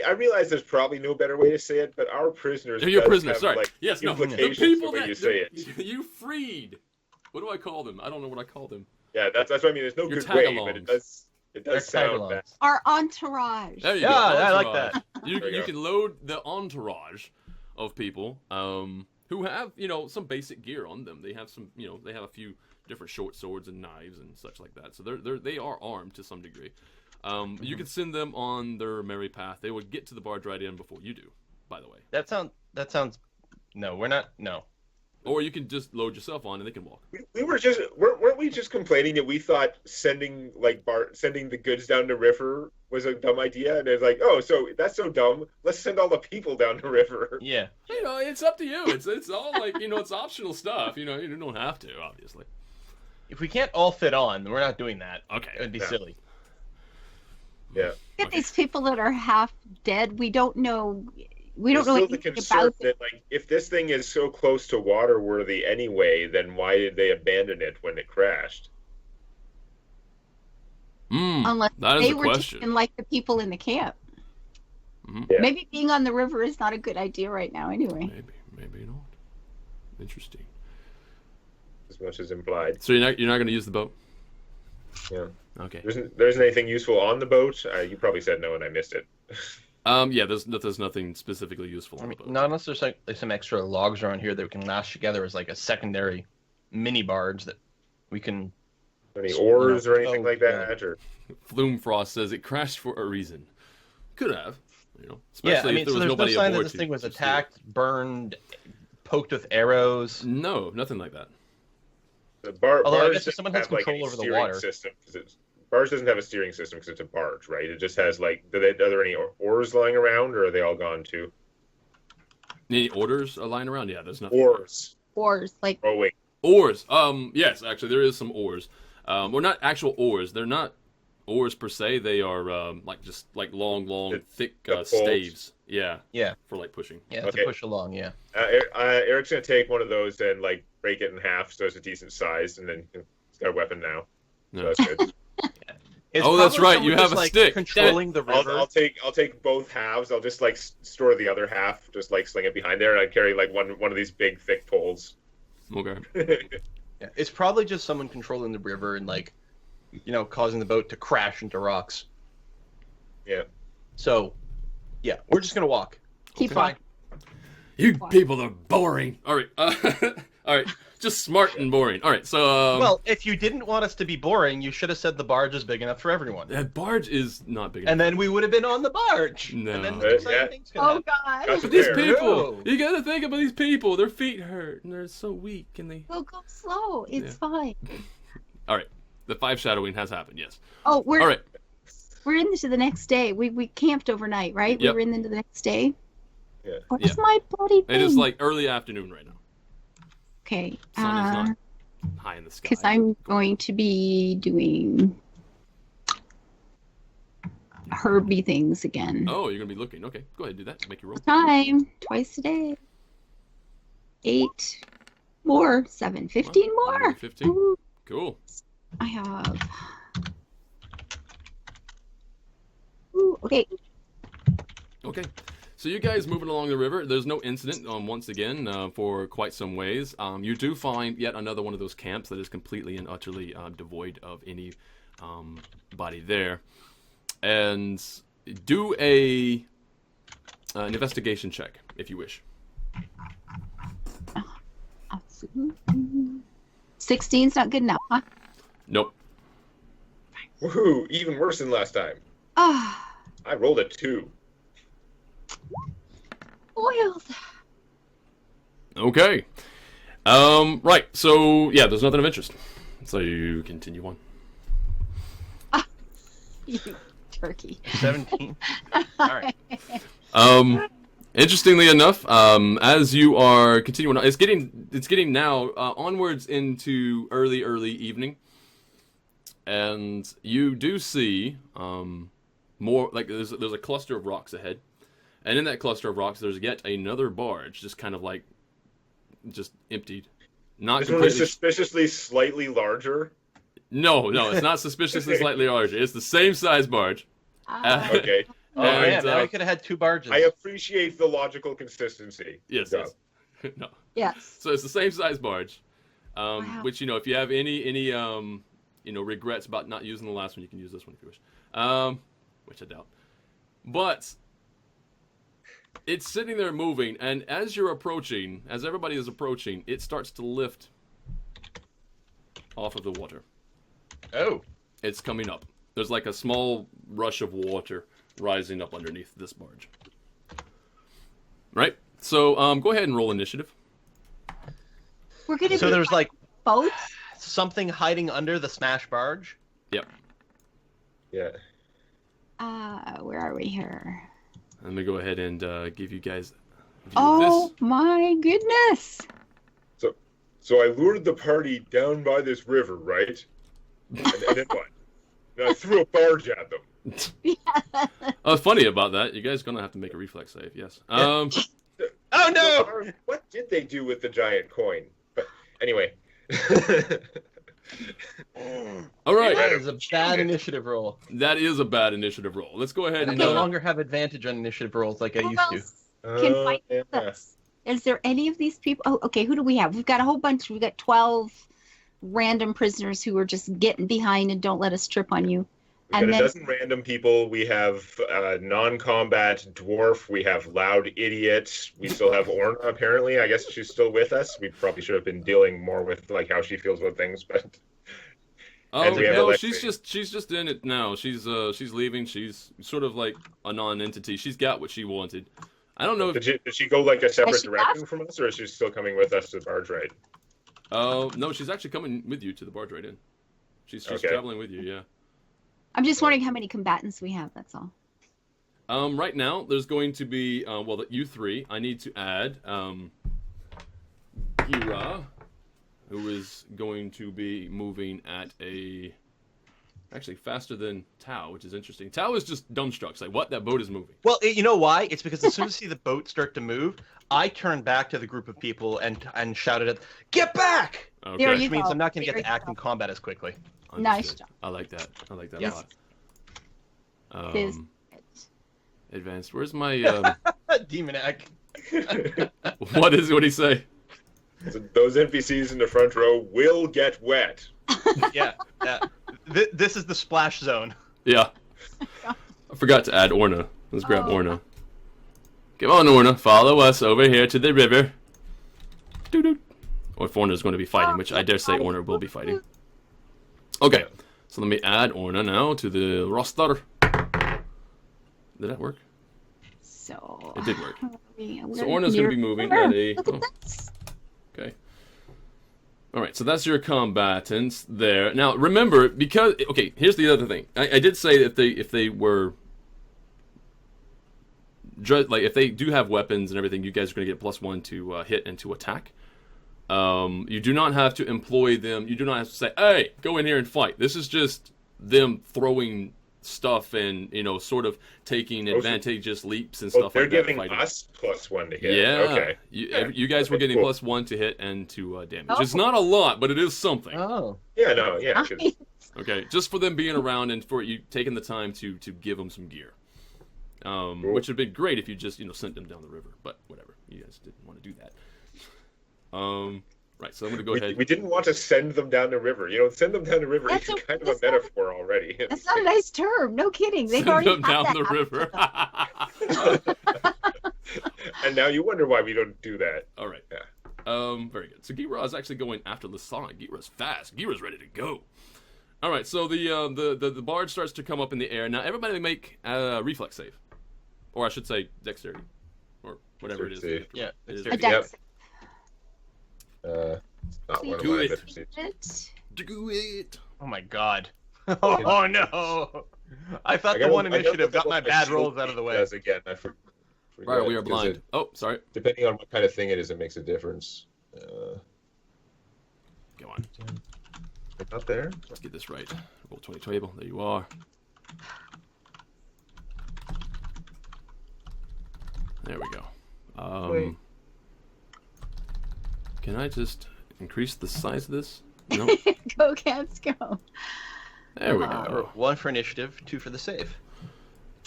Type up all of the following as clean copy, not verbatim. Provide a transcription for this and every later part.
I realize there's probably no better way to say it, but our prisoners. Your prisoners. Have, sorry. like, Yes. No. The people that that you say it. you freed. What do I call them? I don't know what I call them. Yeah, that's what I mean. There's no Your good way, but it does sound bad. Our entourage. There you go. I like that. You can load the entourage of people who have, some basic gear on them. They have some, they have a few different short swords and knives and such like that. So they are armed to some degree. You can send them on their merry path. They will get to the barge right in before you do, by the way. That sounds. No, we're not. No. Or you can just load yourself on and they can walk. Weren't we just complaining that we thought sending the goods down the river was a dumb idea? And it's like, oh, so that's so dumb. Let's send all the people down the river. Yeah. It's up to you. It's all like, it's optional stuff. You don't have to, obviously. If we can't all fit on, then we're not doing that. Okay. It would be silly. Yeah. Get these people that are half dead. We don't know. We don't know anything anything concern about that, like, if this thing is so close to water-worthy anyway, then why did they abandon it when it crashed? unless that is they a were question. taken like the people in the camp. Yeah. Maybe being on the river is not a good idea right now. Anyway, Maybe not. Interesting. As much as implied. So you're not going to use the boat? Yeah. Okay. There isn't anything useful on the boat. You probably said no, and I missed it. Yeah, there's nothing specifically useful on the boat. Not unless there's like some extra logs around here that we can lash together as like a secondary mini barge that we can. Any oars or anything like that, or Flume-Frost says it crashed for a reason. Could have, Yeah, especially I mean, if there so was there's no nobody sign that aboard this to- thing was to steer. attacked, burned, poked with arrows. No, nothing like that. the Although I barge guess if someone has doesn't have, control any over the steering water. system, barge doesn't have a steering system because it's a barge, right? It just has like. Are there any oars lying around, or are they all gone too? Any orders are lying around? Yeah, there's nothing. Oars. like Oh wait. Oars. Yes, actually, there is some oars. Well, not actual oars. They're not oars per se. They are like long, thick the poles. staves. Yeah. Yeah. For like pushing. Yeah, Okay. to push along. Yeah. Eric's gonna take one of those and like break it in half so it's a decent size, and then he's got a weapon now. So Yeah. that's good. It's Oh, that's probably right, you someone have just, a like, stick. controlling the river. I'll take both halves. I'll just like store the other half, just like sling it behind there, and I carry like one of these big thick poles. Okay. Yeah, it's probably just someone controlling the river and like, causing the boat to crash into rocks. Yeah. So, yeah, we're just gonna walk. keep Okay. on. You people are boring. All right. All right. Just smart and boring. All right. So. Well, if you didn't want us to be boring, you should have said the barge is big enough for everyone, that barge is not big enough. and then we would have been on the barge. No. And then Yeah. exciting things could Oh happen. God, That's But these fair. people, No. you gotta think about these people. Their feet hurt and they're so weak, and they. we'll go slow. It's fine. All right. The 5 shadowing has happened. Yes. Oh, we're All right. we're into the next day. We camped overnight, right? Yep. We were into the next day. Yeah. What's Yeah. my bloody thing? It is like early afternoon right now. Okay. Sun is not high in the sky. Because I'm going to be doing herby things again. Oh, you're gonna be looking. Okay, go ahead, do that. Make your roll. Time twice a day. 8 more, 7, 15 more. 15. Ooh, Cool. I have. Ooh, okay. Okay. So you guys moving along the river. There's no incident once again for quite some ways. You do find yet another one of those camps that is completely and utterly devoid of any body there. And do an investigation check if you wish. 16's not good enough, huh? Nope. Woohoo! Even worse than last time. Ah, I rolled a 2. boiled. Okay. Right. So yeah, there's nothing of interest. So you continue on. You turkey. 17. All right. Interestingly enough, as you are continuing, it's getting now onwards into early evening, and you do see more like there's a cluster of rocks ahead, and in that cluster of rocks there's yet another barge, just kind of like just emptied, not This one is completely. suspiciously slightly larger. No, it's not suspiciously slightly larger. It's the same size barge. Ah, Okay. Oh And, man, now we could have had 2 barges. I appreciate the logical consistency. Yes, Good yes. No. Yes. So it's the same size barge. Wow. Which, if you have any regrets about not using the last one, you can use this one if you wish. Which I doubt. But it's sitting there moving, and as everybody is approaching, it starts to lift off of the water. Oh. It's coming up. There's like a small rush of water rising up underneath this barge. Right? So go ahead and roll initiative. We're gonna So be there's like boats. something hiding under the smash barge. Yep. Yeah. Where are we here? Let me go ahead and give you guys a view Oh of this. my goodness! So I lured the party down by this river, right? And then what? And I threw a barge at them. Funny about that. You guys are gonna have to make a reflex save. Yes. Oh no! What did they do with the giant coin? But anyway. All right. That is a bad initiative roll. That is a bad initiative roll. Let's go ahead I and no longer have advantage on initiative rolls like I Who used to. else can fight yeah. with us? Is there any of these people? Oh, okay. Who do we have? We've got a whole bunch. We've got 12 random prisoners who are just getting behind and don't let us trip on you. We've got a dozen random people. We have non-combat dwarf. We have loud idiot. We still have Orna, apparently. I guess she's still with us. We probably should have been dealing more with like how she feels about things, but Oh And we have no, Alexei. she's just in it now. She's leaving. She's sort of like a non-entity. She's got what she wanted. I don't know if did she go like a separate Has she direction left? from us, or is she still coming with us to the barge ride? no, she's actually coming with you to the barge right in. She's Okay. traveling with you, yeah. I'm just wondering how many combatants we have. That's all. Right now there's going to be you 3. I need to add Gira, who is going to be moving at actually faster than Tau, which is interesting. Tau is just dumbstruck. It's like, what? That boat is moving. Well, you know why? It's because as soon as I see the boat start to move, I turn back to the group of people and shouted at, "Get back!" Okay. There Which you means go. I'm not going to There get to you act go. in combat as quickly. Nice Understood. job. I like that. I like that Yes. a lot. It is. Advanced. Where's my Demonac. what did he say? So those NPCs in the front row will get wet. Yeah. This is the splash zone. Yeah. I forgot to add Orna. Let's grab Orna. Come on, Orna. Follow us over here to the river. Doo-doo. Or if Orna's going to be fighting, which I dare say Orna will be fighting. Okay. So let me add Orna now to the roster. Did that work? So It did work. we're So Orna's going to be moving at a... Look at oh, this. okay. Alright, so that's your combatants there. Now, remember, because... Okay, here's the other thing. I did say that if they were... Like, if they do have weapons and everything, you guys are going to get +1 to hit and to attack. You do not have to employ them. You do not have to say, hey, go in here and fight. This is just them throwing stuff and, sort of taking advantageous leaps and stuff They're like that. giving fighting. us +1 to hit. Yeah. Okay. You guys were Okay, getting cool. +1 to hit and to damage. Oh. It's not a lot, but it is something. Oh. Yeah, no, yeah. 'cause Okay, just for them being around and for you taking the time to give them some gear. Which would have been great if you just, sent them down the river. But whatever. You guys didn't want to do that. Right, so I'm going to go ahead. we didn't want to send them down the river. Send them down the river That's is a- kind of a that's not- metaphor already. That's not a nice term. No kidding. They've Send already them had down that the happen to river. And now you wonder why we don't do that. All right. Yeah. Very good. So Gira is actually going after Lasan. Gira's fast. Gira's ready to go. All right. So the barge starts to come up in the air. Now everybody make a reflex save, or I should say dexterity, or whatever it is. Dexterity. Yeah, It is A dexterity. dex. Not one of Do my it. better seats. It. Do it. Oh my god. Oh no. I thought the one initiative got my bad rolls out of the way. Does again. I forget Right, we are because blind. Oh, sorry. Depending on what kind of thing it is, it makes a difference. Go on. Up there. Let's get this right. Roll 20 table. There you are. There we go. Wait. Can I just increase the size of this? No. Go, cats, go. There we go. 1 for initiative, 2 for the save.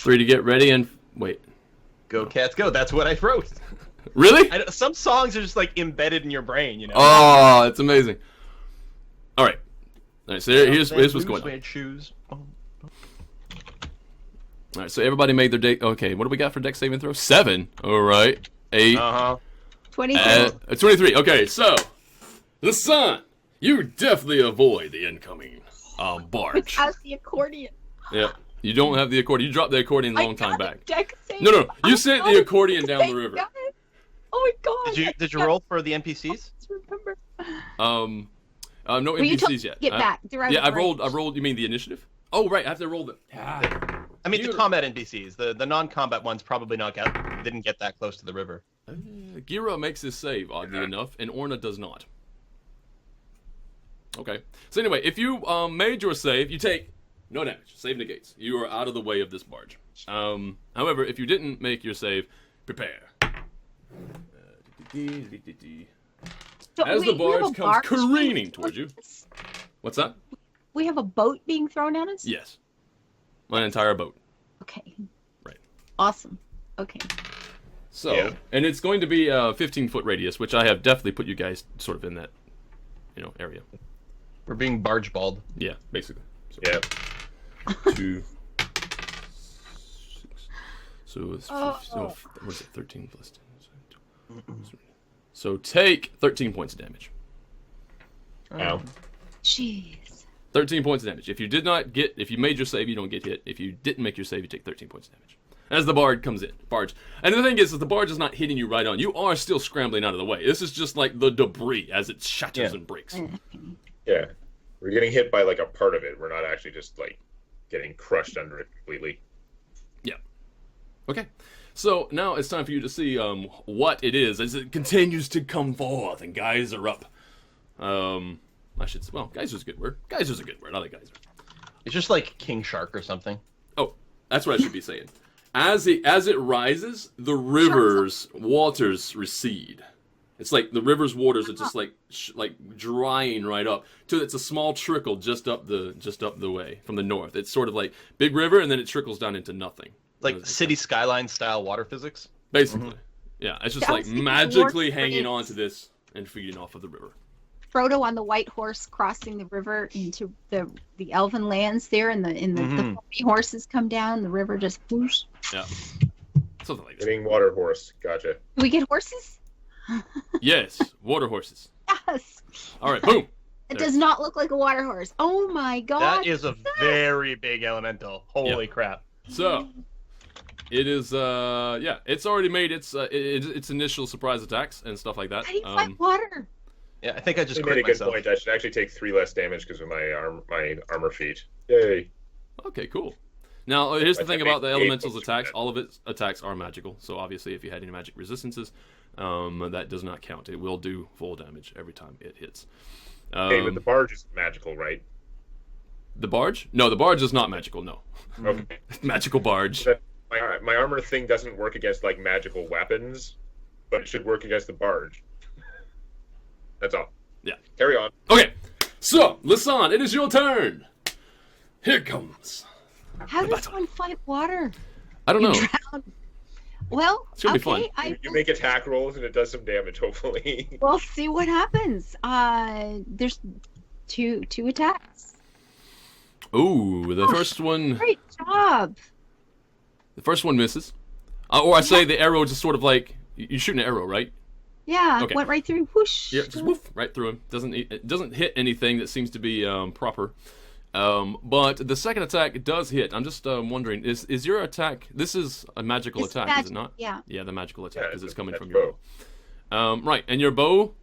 free to get ready and wait. Go cats, go. That's what I wrote. Really? Some songs are just like embedded in your brain, you know. Oh, it's amazing. All right. So here's what's going on. Shoes. All right, so everybody made their deck. Okay, what do we got for deck saving throw? 7. All right. 8. 23. 23. Okay, so the sun. You definitely avoid the incoming barge. Without the accordion. Yeah. You don't have the accordion. You dropped the accordion a long time back. Deck save. No. You sent the accordion down the river. Oh my god. Did you roll for the NPCs? Remember. No Well, you told NPCs me yet. to get back. Yeah, I rolled. You mean the initiative? Oh, right. I have to roll the. I mean the combat NPCs. The non-combat ones probably didn't get that close to the river. Gira makes his save, oddly enough, and Orna does not. Okay. So anyway, if you made your save, you take no damage. Save negates. You are out of the way of this barge. However, if you didn't make your save, prepare. As the barge comes careening towards you. What's that? We have a boat being thrown at us? Yes. My entire boat. Okay. Right. Awesome. Okay. So, and it's going to be a 15-foot radius, which I have definitely put you guys sort of in that, area. We're being barge balled. Yeah, basically. So, Yeah. 2, 6. So it's what is it? 13 plus 10. So take 13 points of damage. Ow. Jeez. 13 points of damage. If you made your save, you don't get hit. If you didn't make your save, you take 13 points of damage. As the barge comes in. And the thing is, the barge is not hitting you right on. You are still scrambling out of the way. This is just like the debris as it shatters and breaks. Yeah. We're getting hit by like a part of it. We're not actually just like getting crushed under it completely. Yeah. Okay. So now it's time for you to see what it is as it continues to come forth and guys are up. Geyser's a good word. Geyser's a good word. I like geyser. It's just like King Shark or something. Oh, that's what I should be saying. As it rises, the river's waters recede. It's like the river's waters are just like drying right up till it's a small trickle just up the way from the north. It's sort of like big river and then it trickles down into nothing. Like city skyline style water physics. Basically, yeah. It's just like magically hanging on to this and feeding off of the river. Frodo on the white horse crossing the river into the elven lands there, and the foamy horses come down. The river just whoosh. Yeah, something like that. Getting water horse. Gotcha. Do we get horses? Yes, water horses. Yes. All right, boom. It does not look like a water horse. Oh my god. That is a very big elemental. Holy crap. So, it is, it's already made its initial surprise attacks and stuff like that. How do you fight water? Yeah, I think I just You made a crit good myself. point. I should actually take 3 less damage because of my armor feat. Yay. Okay, cool. Now, here's the But thing that about the makes 8 elementals points attacks. of All of its attacks are magical. So, obviously, if you had any magic resistances, that does not count. It will do full damage every time it hits. Okay, but the barge is magical, right? The barge? No, the barge is not magical, no. Okay. Magical barge. My armor thing doesn't work against like magical weapons, but it should work against the barge. That's all. Yeah. Carry on. Okay, so, Lisanne, it is your turn. Here it comes. How does one fight water? I don't know. Drown. Well, It's gonna be fun. You make attack rolls and it does some damage, hopefully. We'll see what happens. There's two attacks. Ooh, the first one. Great job. The first one misses. Or I say the arrow just sort of like you shoot an arrow, right? Yeah, Okay. went right through. Whoosh. Yeah, just woof right through him. It doesn't hit anything that seems to be proper. But the second attack does hit. I'm just wondering, is your attack? This is a magical It's attack, is it not? Yeah. Yeah, the magical attack Yeah, because it's coming that's from your bow. Right, and your bow.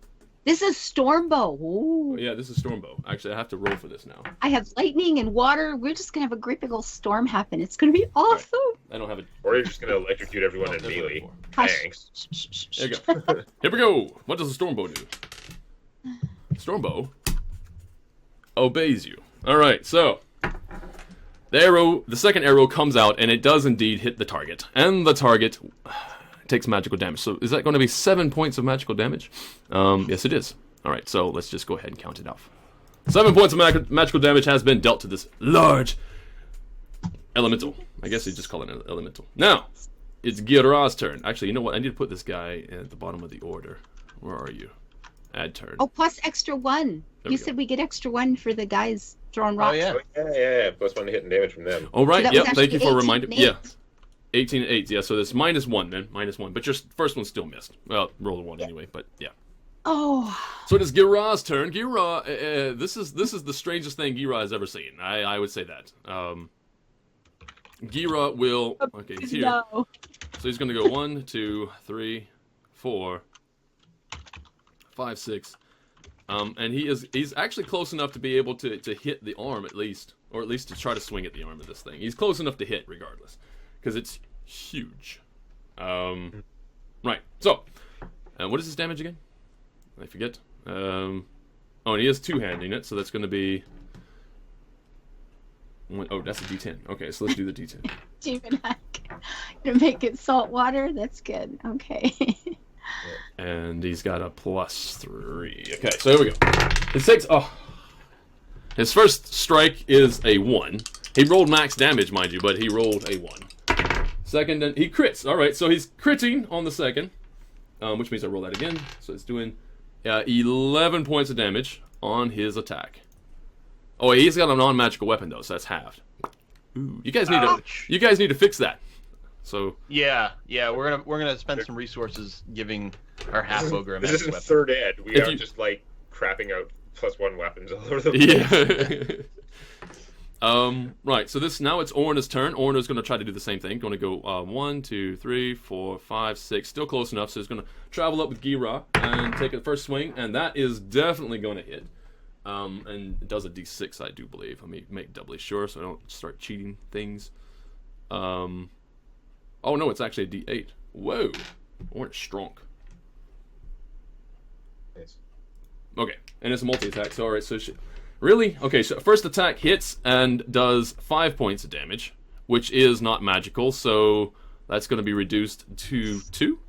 This is storm bow. Ooh. Yeah, this is storm bow. Actually, I have to roll for this now. I have lightning and water. We're just gonna have a great big old storm happen. It's gonna be awesome. I don't have it. Or you're just gonna electrocute everyone in That's what melee. I'm Hush. Thanks. Shh, shh, shh, shh. There you go. Here we go. What does a storm bow do? Storm bow obeys you. All right, so the second arrow comes out, and it does indeed hit the target, and the target takes magical damage. So is that going to be 7 points of magical damage? Yes, it is. All right, so let's just go ahead and count it off. 7 points of magical damage has been dealt to this large elemental. I guess you just call it an elemental. Now, it's Gira's turn. Actually, you know what? I need to put this guy at the bottom of the order. Where are you? Add turn. Oh, plus extra 1. You said we get extra 1 for the guys throwing rocks. Oh, yeah. Yeah. Plus 1 to hit and damage from them. Oh, right. So that Yep. was Thank you actually for reminding 18 me. and Yeah. 18 and 8. Yeah, so there's -1 then. -1. But your first one still missed. Well, roll a 1 anyway, but yeah. Oh. So it is Gira's turn. Gira, this is the strangest thing Gira has ever seen. I would say that. Gira will... Okay, he's here. No. So he's going to go 1, 2, 3, 4, 5, 6. And he's actually close enough to be able to hit the arm at least. Or at least to try to swing at the arm of this thing. He's close enough to hit regardless. Because it's huge. Right. So, what is his damage again? I forget. Oh, and he is two-handing it, so that's going to be... Oh, that's a D10. Okay, so let's do the D10. Demonac. Gonna make it salt water? That's good. Okay. And he's got a +3. Okay, so here we go. His first strike is a 1. He rolled max damage, mind you, but he rolled a 1. Second, and he crits. All right, so he's critting on the second, which means I roll that again. So it's doing 11 points of damage on his attack. Oh, he's got a non-magical weapon though, so that's halved. Ooh, you guys need to fix that. So yeah, we're gonna spend some resources giving our half ogre a This magic isn't weapon. third ed. We are just like crapping out +1 weapons all over the place. Yeah. Right. So now it's Orna's turn. Orna's going to try to do the same thing. Going to go 1, 2, 3, 4, 5, 6. Still close enough. So he's going to travel up with Gira and take a first swing, and that is definitely going to hit. And it does a D6, I do believe. Let me make doubly sure so I don't start cheating things. Oh no, it's actually a D8. Whoa, Orna's strong. Nice. Okay, and it's a multi-attack. So all right, so really? Okay, so first attack hits and does 5 points of damage, which is not magical, so that's going to be reduced to 2?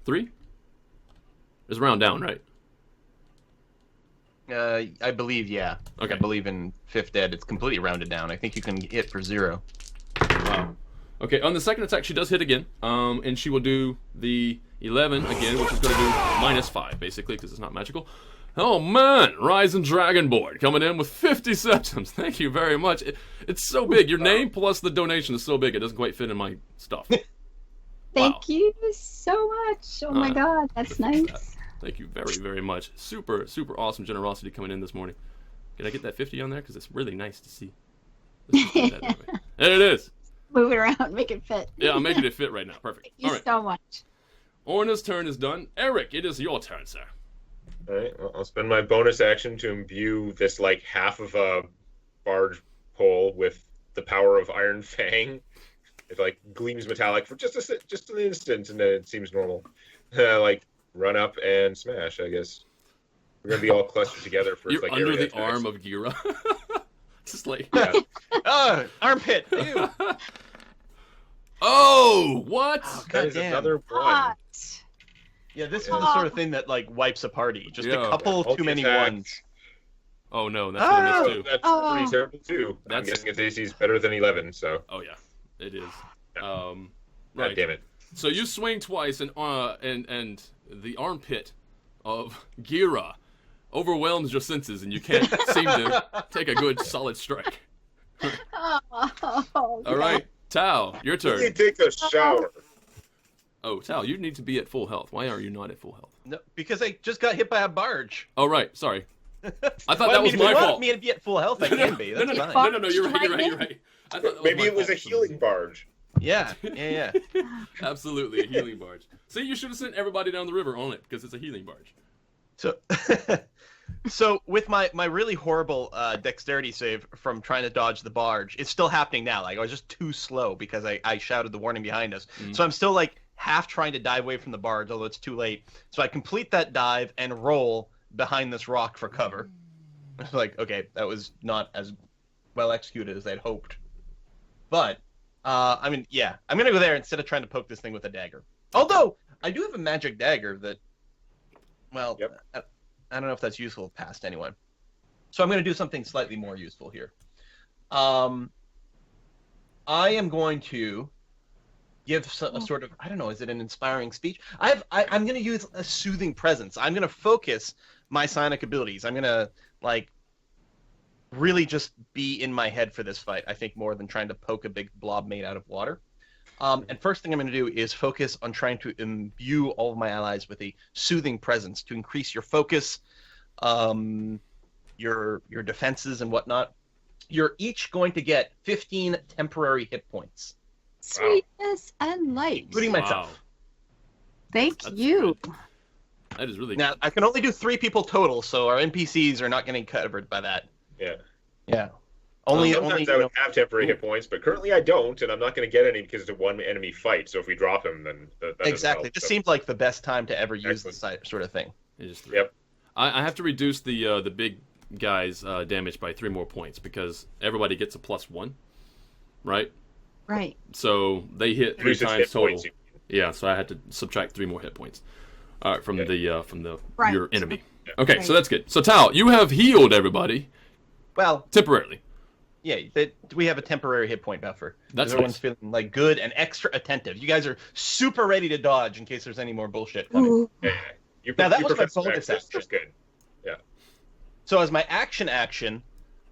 3? It's round down, right? I believe, yeah. Okay. I believe in 5th ed, it's completely rounded down. I think you can hit for 0. Wow. Okay, on the second attack, she does hit again, and she will do the 11 again, which is going to do -5, basically, because it's not magical. Oh man, Rising Dragonborn coming in with 50 septims. Thank you very much. It's so big. Your name plus the donation is so big it doesn't quite fit in my stuff. Thank you so much. Oh my god, that's nice. Thank you very, very much. Super, super awesome generosity coming in this morning. Can I get that 50 on there? Because it's really nice to see. And it is. Move it around, make it fit. Yeah, I'm making it fit right now. Perfect. Thank you All right. so much. Orna's turn is done. Eric, it is your turn, sir. All right, well, I'll spend my bonus action to imbue this like half of a barge pole with the power of Iron Fang. It like gleams metallic for just an instant, and then it seems normal. Like run up and smash. I guess we're gonna be all clustered together for You're like under area the attacks. arm of Gira. Just like Oh, armpit! Ew. Oh, what? That is Goddamn. another one. Hot. Yeah, this is the sort of thing that like wipes a party. Just a couple too many Multi-attack. ones. Oh no, that's gonna miss too. That's Oh. pretty terrible too. I'm That's- guessing its AC is better than 11. So Oh yeah, it is. God Right. damn it. So you swing twice, and the armpit of Gira overwhelms your senses, and you can't seem to take a good solid strike. Oh, All right, Tao, your You turn. take a shower. Oh, Tao, you need to be at full health. Why are you not at full health? No, because I just got hit by a barge. Oh right, sorry. I thought Well, that was if my you want fault. me to be at full health, I can be. That's no, fine. no, you're right. I thought that Maybe my it was a fault. healing barge. Yeah. Absolutely, a healing barge. See, you should have sent everybody down the river on it because it's a healing barge. So, so with my really horrible dexterity save from trying to dodge the barge, it's still happening now. Like I was just too slow because I shouted the warning behind us. Mhm. So I'm still like half trying to dive away from the barge, although it's too late. So I complete that dive and roll behind this rock for cover. Like, okay, that was not as well executed as I'd hoped. But, I mean, yeah, I'm going to go there instead of trying to poke this thing with a dagger. Although, I do have a magic dagger that, well, Yep. I don't know if that's useful past anyone. So I'm going to do something slightly more useful here. I am going to give a sort of, I don't know, is it an inspiring speech? I'm going to use a soothing presence. I'm going to focus my psionic abilities. I'm going to like really just be in my head for this fight. I think more than trying to poke a big blob made out of water. And first thing I'm going to do is focus on trying to imbue all of my allies with a soothing presence to increase your focus, your defenses and whatnot. You're each going to get 15 temporary hit points. Sweetness and light. Including myself. Wow. Thank That's you. good. That is really Now, I can only do 3 people total, so our NPCs are not getting covered by that. Yeah. Yeah. Only, Sometimes I would have temporary hit points, but currently I don't, and I'm not going to get any because it's a one enemy fight. So if we drop him, then that doesn't exactly. help, This so. seemed like the best time to ever use Excellent. this sort of thing. It is 3. Yep. I have to reduce the big guy's damage by 3 more points because everybody gets a +1, right? Right. So they hit 3 Reduces times hit total. points. Yeah, so I had to subtract 3 more hit points from the Right. your enemy. Okay, Right. so that's good. So Tal, you have healed everybody Well, temporarily. yeah, we have a temporary hit point buffer. That's Everyone's nice. feeling like good and extra attentive. You guys are super ready to dodge in case there's any more bullshit coming. Ooh. Yeah. You, Now, that you was my prefer bonus access, action. just good. So as my action,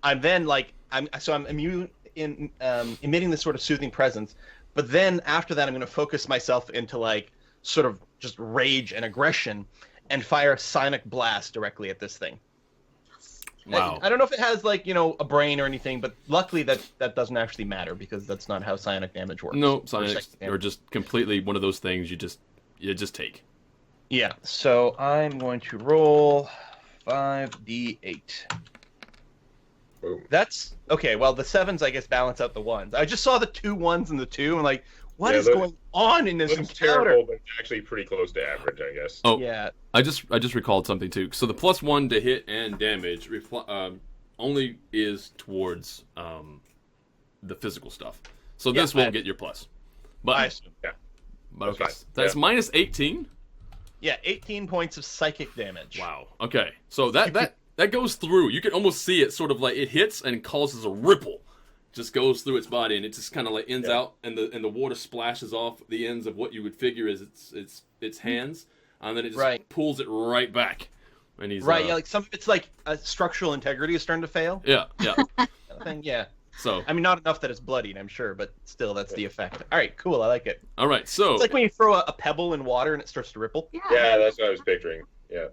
I'm then like I'm emitting this sort of soothing presence. But then after that, I'm going to focus myself into like sort of just rage and aggression, and fire a psionic blast directly at this thing. Wow. I don't know if it has like a brain or anything, but luckily that doesn't actually matter because that's not how psionic damage works. No, Or psionics psychic damage. are just completely one of those things you just take. Yeah, so I'm going to roll 5d8. Boom. That's okay. Well, the 7s, I guess, balance out the 1s. I just saw the 2 1s and the 2, and like, what Yeah, is those- going on in this Looks encounter? terrible, but it's actually pretty close to average, I guess. Oh, Yeah, I just recalled something too. So the +1 to hit and damage only is towards the physical stuff. So this Yeah, won't get your plus. But I assume. but okay, That's fine. that's Yeah. minus 18. Yeah, 18 points of psychic damage. Wow. Okay. So that goes through. You can almost see it sort of like it hits and causes a ripple. Just goes through its body and it just kind of like ends out and the water splashes off the ends of what you would figure is its hands and then it just Right. pulls it right back. And he's Right, yeah, like some of it's like structural integrity is starting to fail. yeah. Kind of thing. Yeah. So I mean, not enough that it's bloodied, I'm sure, but still, that's the effect. All right, cool. I like it. all right. So It's like when you throw a pebble in water and it starts to ripple. Yeah. Yeah, that's what I was picturing. Yeah.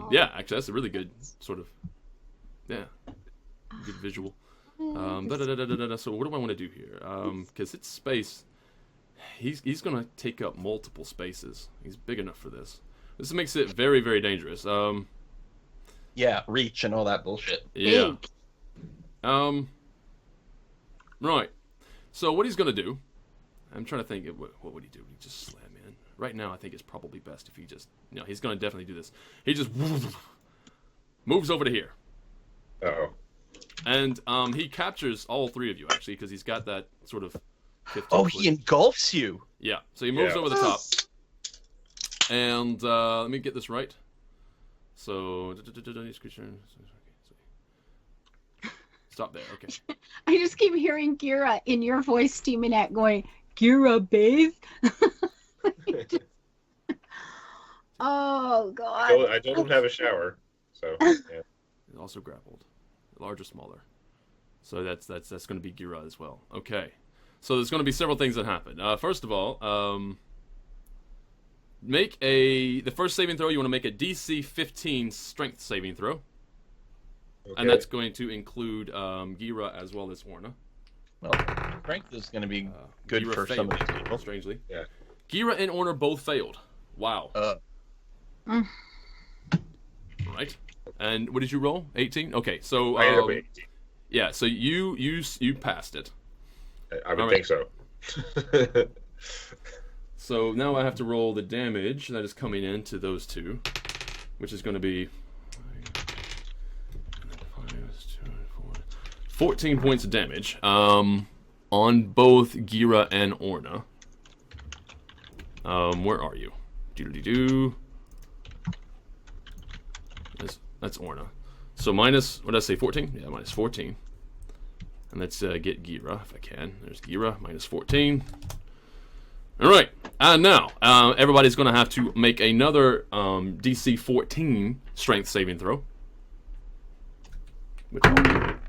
yeah, actually that's a really good sort of good visual. So what do I want to do here? Because it's space. He's gonna take up multiple spaces. He's big enough for this. This makes it very, very dangerous. Yeah, reach and all that bullshit. Yeah. Big. Right. So what he's gonna do? I'm trying to think. What would he do? Would he just slam in? Right now, I think it's probably best if he just. He's gonna definitely do this. He just moves over to here. Uh-oh. And he captures all 3 of you actually because he's got that sort of 15 Oh, foot- he engulfs you. Yeah, so he moves Yeah. over the top. And let me get this right. So stop there. Okay. I just keep hearing Gira in your voice, Demonac, going, Gira, bathe. Oh, God. I don't have a shower, so yeah. He's also grappled. Large or smaller. So that's going to be Gira as well. Okay. So there's going to be several things that happen. First of all, make the first saving throw. You want to make a DC 15 strength saving throw. Okay. And that's going to include Gira as well as Orna. Well, strength is going to be good Gira for some of failed, these people. strangely. Yeah. Gira and Orna both failed. Wow. Right. And what did you roll? 18? Okay, so I ended up with 18. yeah, so you passed it. I would Alright. think so. So now I have to roll the damage that is coming into those 2, which is going to be 14 points of damage on both Gira and Orna. Where are you? Doo-doo-doo-doo. That's Orna. So minus, what did I say, 14? Yeah, minus 14. And let's get Gira if I can. There's Gira, minus 14. All right, and now everybody's going to have to make another DC 14 strength saving throw. I'm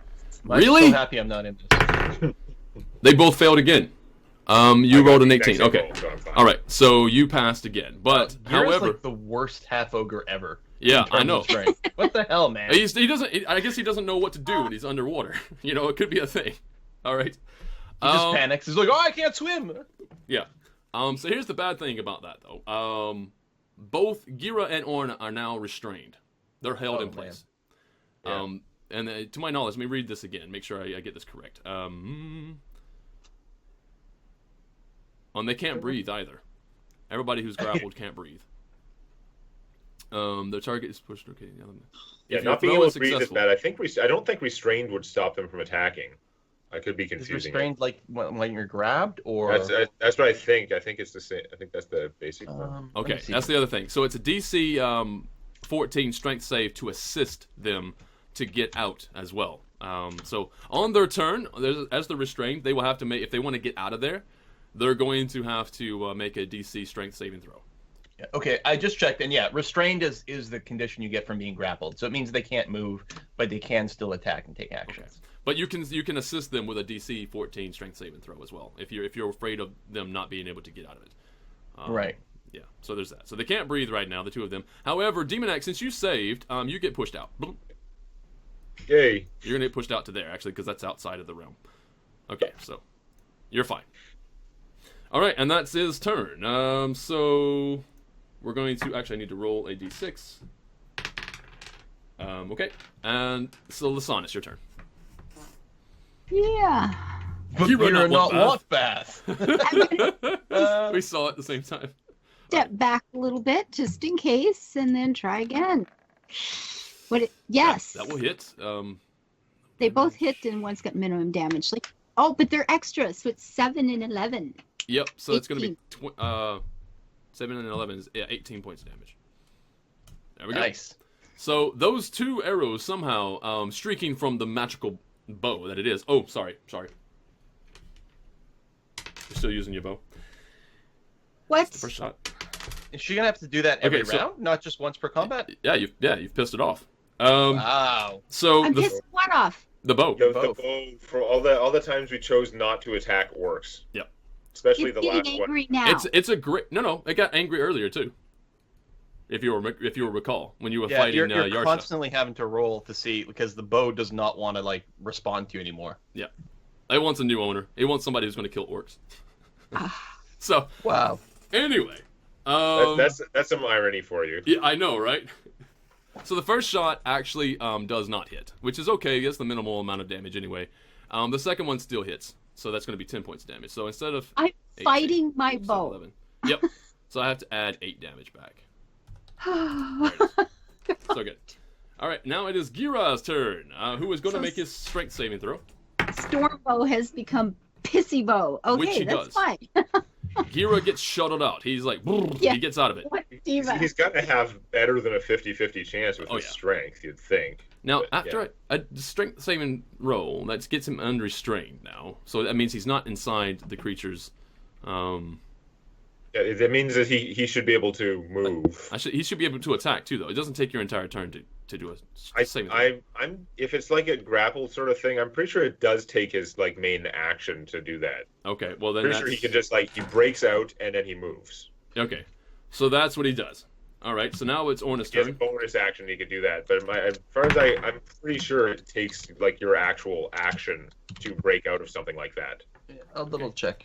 Really? so happy I'm not in this. They both failed again. You I rolled got an the 18. exact Okay. roll, so I'm fine. All right, so you passed again. But Gira's however, like the worst half ogre ever. yeah, in terms I of know. strength. What the hell, man? He doesn't. I guess he doesn't know what to do when he's underwater. You know, it could be a thing. All right. He just panics. He's like, "Oh, I can't swim." Yeah. So here's the bad thing about that, though. Both Gira and Orna are now restrained. They're held Oh, in place. Yeah. And to my knowledge, let me read this again. Make sure I get this correct. They can't breathe either. Everybody who's grappled can't breathe. The target is pushed. Okay. Yeah, If your not being throw able is to breathe is successful- bad. I don't think restrained would stop them from attacking. I could be Is confusing. restrained like when you're grabbed, or That's what I think. I think it's the same. I think that's the basic one. let me Okay, see. that's the other thing. So it's a DC 14 strength save to assist them to get out as well. So on their turn, as they're restrained, they will have to make, if they want to get out of there, they're going to have to make a DC strength saving throw. Yeah, okay, I just checked, and yeah, restrained is the condition you get from being grappled. So it means they can't move, but they can still attack and take actions. But you can assist them with a DC 14 strength saving throw as well if you're afraid of them not being able to get out of it. Right. Yeah. So there's that. So they can't breathe right now, the two of them. However, Demonac, since you saved, you get pushed out. Boom. Yay! You're gonna get pushed out to there actually because that's outside of the realm. Okay, so you're fine. All right, and that's his turn. So we're going to actually I need to roll a d6. Okay, and so Lasan, it's your turn. Yeah. But You're you're not not Wattbath. Wattbath. We saw it at the same time. Step back a little bit just in case, and then try again. Yes. That will hit. They both hit, and one's got minimum damage. But they're extra, so it's 7 and 11. Yep. So it's going to be 7 and 11 is 18 points of damage. There we go. Nice. So those two arrows somehow streaking from the magical bow that it is. Oh, sorry. You're still using your bow. What? First shot. Is she gonna have to do that every Okay, so- round, not just once per combat? Yeah, you've pissed it off. Wow. So I'm pissing what off? the bow. The Both. bow for all the times we chose not to attack orcs. Yep. Especially You're the getting last one. angry now. It's a great. No, it got angry earlier too. If you recall when you were Yeah, fighting you're Yarsha. constantly having to roll to see because the bow does not want to respond to you anymore. Yeah, it wants a new owner. It wants somebody who's going to kill orcs. So Wow. anyway, That's some irony for you. yeah, I know, right? So the first shot actually does not hit, which is okay. It gets the minimal amount of damage anyway. The second one still hits, so that's going to be 10 points of damage. So instead of I'm 8, fighting my 6, bow. 11. Yep. So I have to add 8 damage back. There it is. So good. All right, now it is Gira's turn. Who is going to make his strength saving throw? Stormbow has become Pissy Bow. Which Okay, he that's does. fine. Gira gets shuttled out. He's like, Yeah. he gets out of it. What diva? He's got to have better than a 50-50 chance with Oh, his yeah. strength, you'd think. Now, But, after a strength saving roll, that gets him unrestrained now. So that means he's not inside the creature's. Yeah, that means that he should be able to move. He should be able to attack too, though. It doesn't take your entire turn to do a saving throw. I'm if it's like a grapple sort of thing, I'm pretty sure it does take his main action to do that. Okay, well then Pretty that's... sure he can just he breaks out and then he moves. Okay, so that's what he does. All right, so now it's Orna's He has a turn. bonus action he could do that, but as far as I'm pretty sure it takes your actual action to break out of something like that. A little check.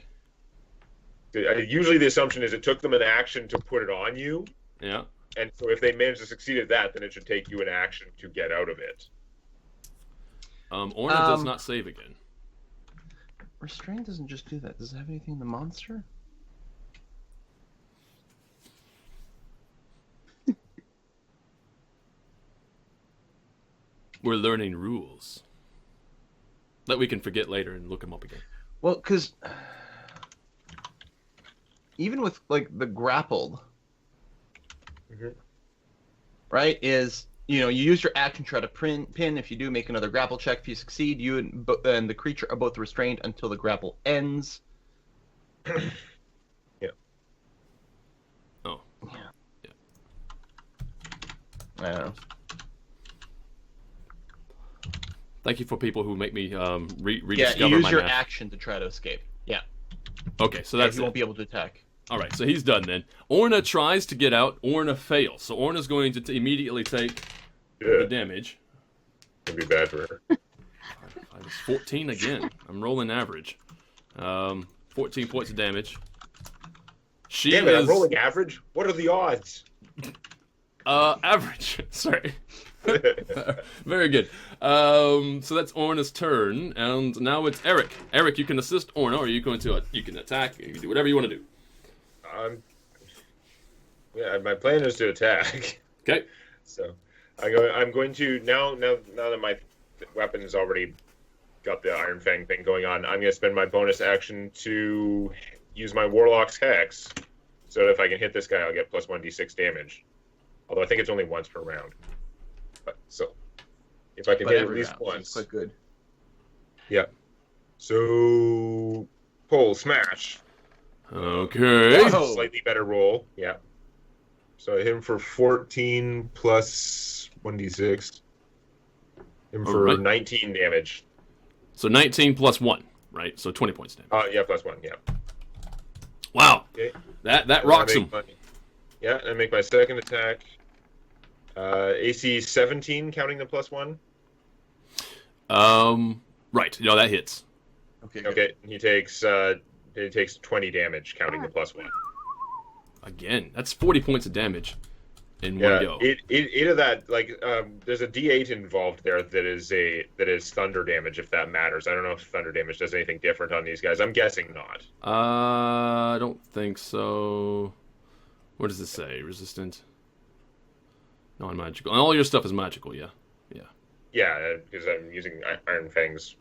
Usually the assumption is it took them an action to put it on you, Yeah. and so if they manage to succeed at that, then it should take you an action to get out of it. Orna does not save again. Restrain doesn't just do that. Does it have anything in the monster? We're learning rules that we can forget later and look them up again. Well, because even with the grappled, Mhm. right, is you use your action to try to pin. If you do, make another grapple check. If you succeed, you and the creature are both restrained until the grapple ends. Yeah. Oh. Yeah. I don't know. Thank you for people who make me rediscover Yeah, you use my your math. action to try to escape. Yeah. Okay, so Yeah, that's he it. won't be able to attack. All right, so he's done then. Orna tries to get out. Orna fails. So Orna's going to immediately take the Yeah. damage. It'd be bad for her. I was 14 again. I'm rolling average. 14 points of damage. She Damn it, is I'm rolling average? What are the odds? average. Sorry. Very good. So that's Orna's turn, and now it's Eric. Eric, you can assist Orna, or are you going to you can attack. You can do whatever you want to do. Yeah, my plan is to attack. Okay. So I'm going to now that my weapon has already got the Iron Fang thing going on, I'm going to spend my bonus action to use my Warlock's Hex. So that if I can hit this guy, I'll get plus 1d6 damage. Although I think it's only once per round. But so if I can hit at least once. Quite good. Yeah. So pull smash. Okay. Whoa. Slightly better roll. Yeah. So I hit him for 14 plus 1d6. Him for Alright. 19 damage. So 19 plus 1, right? So 20 points damage. Yeah, plus 1, yeah. Wow. Okay. That rocks him. Yeah, and I make my second attack. AC 17, counting the plus 1. Right. No, that hits. Okay. Good. Okay, he takes 20 damage, counting the plus 1. Again, that's 40 points of damage in Yeah, one go. eight of that, like, there's a D8 involved there that is thunder damage, if that matters. I don't know if thunder damage does anything different on these guys. I'm guessing not. I don't think so. What does it say? Resistant? Non-magical. And all your stuff is magical, yeah. Yeah. Yeah, because I'm using Iron Fang's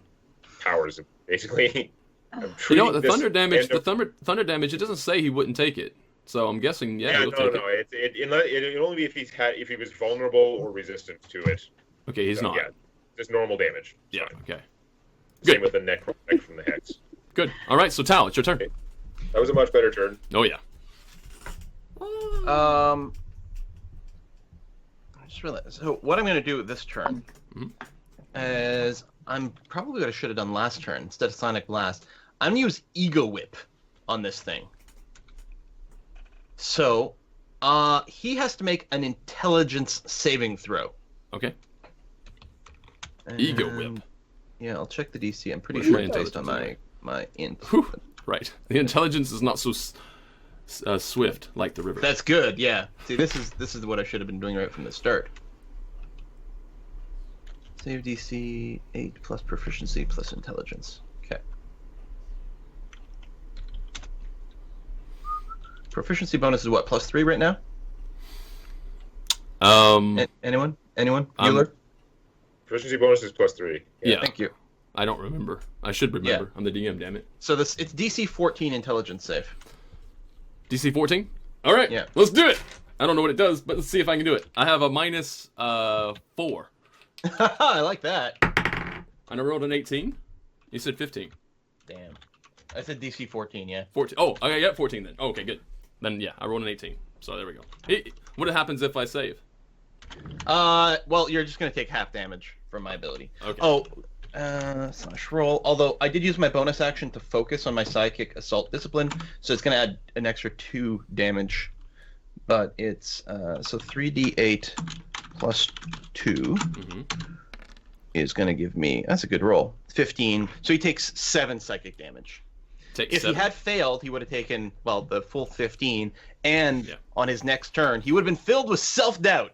powers, basically. I'm You know, treating the this thunder damage, random- thunder damage, it doesn't say he wouldn't take it. So I'm guessing, yeah, he'll take it. It'll only be if he was vulnerable or resistant to it. Okay, he's So, not. Yeah, just normal damage. It's Yeah, fine. okay. Same Good. with the neck from the hex. Good. All right, so Tal, it's your turn. Okay. That was a much better turn. Oh, yeah. I just realized. So what I'm going to do with this turn is I'm probably what I should have done last turn instead of Sonic Blast. I'm going to use Ego Whip on this thing. So he has to make an intelligence saving throw. Okay. Ego And- Whip. Yeah, I'll check the DC. I'm pretty What's sure your it's based on intelligence my int. Whew. Right. The intelligence is not so swift like the river. That's good. Yeah. See, this is what I should have been doing right from the start. Save DC 8 plus proficiency plus intelligence. Okay. Proficiency bonus is what? +3 right now? Anyone? Bueller? Proficiency bonus is +3. Yeah. Thank you. I don't remember. I should remember. I'm the DM, damn it. So it's DC 14 intelligence save. DC 14? All right. Yeah. Let's do it. I don't know what it does, but let's see if I can do it. I have a minus 4. I like that. And I rolled an 18. You said 15. Damn. I said DC 14, yeah. 14. Oh, okay, yeah, 14 then. Oh, okay, good. Then, yeah, I rolled an 18. So there we go. Hey, what happens if I save? Well, you're just going to take half damage from my ability. Okay. Oh, /roll. Although I did use my bonus action to focus on my sidekick assault discipline, so it's going to add an extra 2 damage. But it's so 3d8 plus 2 is going to give me, that's a good roll, 15. So he takes 7 psychic damage. If he had failed, he would have taken, well, the full 15, and on his next turn, he would have been filled with self-doubt,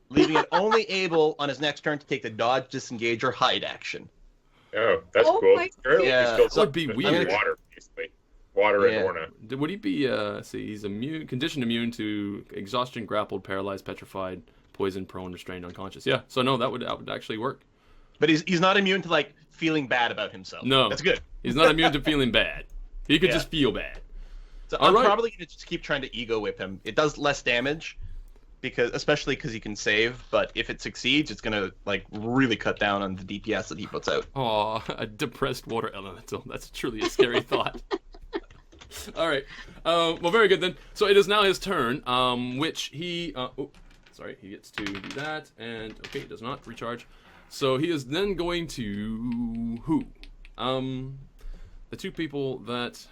leaving it only able on his next turn to take the dodge, disengage, or hide action. Oh, that's Oh cool. my Currently, Yeah. he's still That would be with weird. Water, basically. Water Yeah. and Orna. Would he be, see, he's conditioned immune to exhaustion, grappled, paralyzed, petrified, poisoned, prone, restrained, unconscious. Yeah, so no, that would actually work. But he's not immune to, like, feeling bad about himself. No. That's good. He's not immune to feeling bad. He could Yeah. just feel bad. So All I'm right. probably going to just keep trying to ego whip him. It does less damage, especially because he can save. But if it succeeds, it's gonna like really cut down on the DPS that he puts out. Aw, a depressed water elemental. That's truly a scary thought. All right. Well, very good then. So it is now his turn, which he... he gets to do that, and... Okay, it does not recharge. So he is then going to... Who? The two people that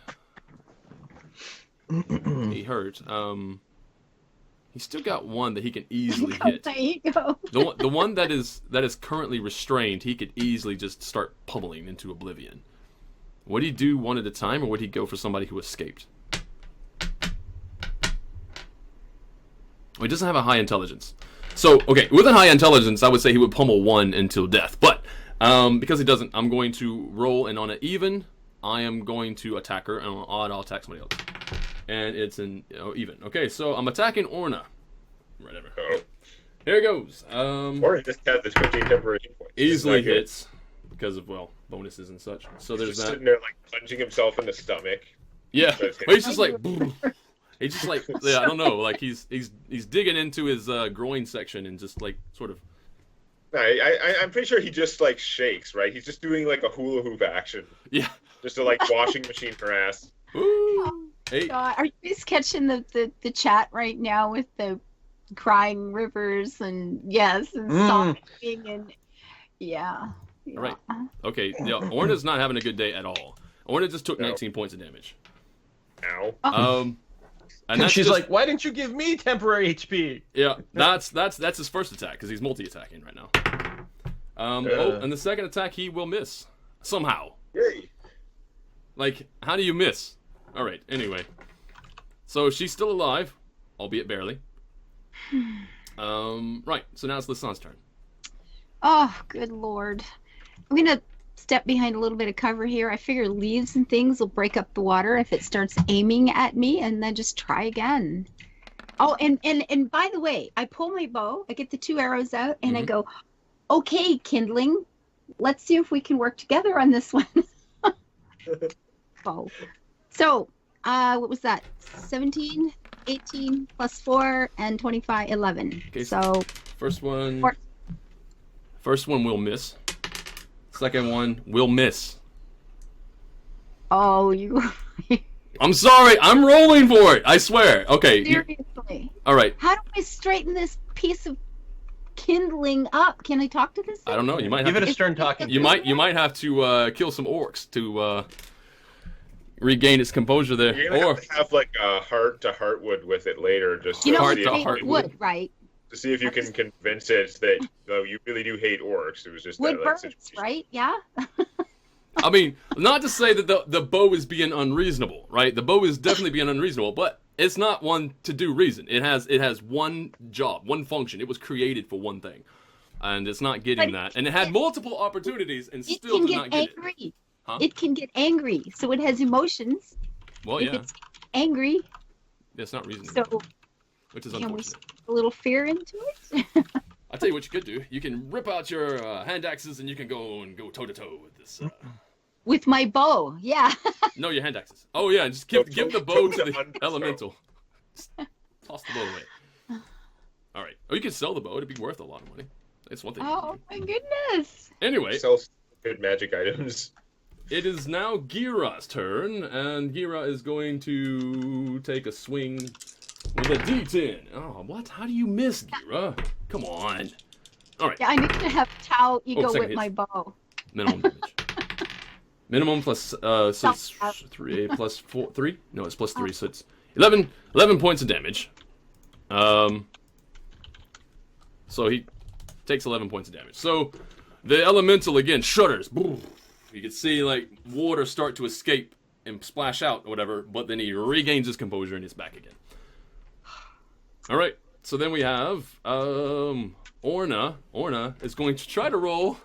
he hurt. He's still got one that he can easily hit. There you go. The one that is currently restrained, he could easily just start pummeling into oblivion. Would he do one at a time, or would he go for somebody who escaped? Well, he doesn't have a high intelligence. So, okay, with a high intelligence, I would say he would pummel one until death. But, because he doesn't, I'm going to roll, and on an even, I am going to attack her, and on an odd, I'll attack somebody else. And it's an even. Okay, so I'm attacking Orna. Whatever. Oh. Here it goes. Or he just had the 15 temporary hit points. Easily hits because of, well, bonuses and such. So there's He's that. sitting there, like, punching himself in the stomach. Yeah, That's but he's just like, he's just like, yeah, I don't know, like he's digging into his groin section and just like sort of. I'm pretty sure he just like shakes, right? He's just doing like a hula hoop action. Yeah. Just a like washing machine harass. Ooh. Hey. Are you guys catching the chat right now with the crying rivers and sobbing and yeah. All right. Okay. Yeah. Orna's not having a good day at all. Orna just took 19 points of damage. Ow. And she's like, "Why didn't you give me temporary HP?" Yeah, that's his first attack because he's multi-attacking right now. Oh, and the second attack he will miss somehow. Yay! Like, how do you miss? All right. Anyway, so she's still alive, albeit barely. Right. So now it's Lissan's turn. Oh, good lord! I'm gonna step behind a little bit of cover here. I figure leaves and things will break up the water if it starts aiming at me, and then just try again. Oh, and by the way, I pull my bow, I get the 2 arrows out, and I go, okay, kindling, let's see if we can work together on this one. Bow. So, what was that? 17, 18, plus 4, and 25, 11. Okay, so first one will miss. Second one will miss. Oh, you... I'm sorry. I'm rolling for it. I swear. Okay. Seriously. All right. How do I straighten this piece of kindling up? Can I talk to this thing? I don't know. You might Give have it a stern talking. You might have to kill some orcs to regain its composure there. You're gonna have like a heart to heartwood with it later, just You know, Heart it's to made heart of wood, right? to see if you can convince it that you really do hate orcs. It was just Wood that burns, situation. right? Yeah. I mean, not to say that the bow is being unreasonable, right? The bow is definitely being unreasonable, but it's not one to do reason. It has one job, one function. It was created for one thing, and it's not getting that. And it had multiple opportunities and It still can did get not get angry. it. Huh? It can get angry, so it has emotions. Well, If yeah, it's angry, it's not reasonable, so which is can we unfortunate. put a little fear into it? I'll tell you what you could do. You can rip out your hand axes and you can go toe to toe with this. With my bow, yeah. No, your hand axes. Oh yeah, just give the bow to the Toe-to-underthrow. elemental. Just toss the bow away. All right. Oh, you can sell the bow. It'd be worth a lot of money. That's one thing. Oh my goodness. Anyway, Sell good magic items. it is now Gira's turn, and Gira is going to take a swing with a D10. Oh, what? How do you miss, Gira? Come on. All right. Yeah, I need to have Tao go second with hit. my bow. Minimum damage. Minimum plus so it's 3 plus 4 3? No, it's plus 3, so it's 11 points of damage. So he takes 11 points of damage. So the elemental again shudders. You can see like water start to escape and splash out or whatever, but then he regains his composure and he's back again. All right. So then we have Orna. Orna is going to try to roll,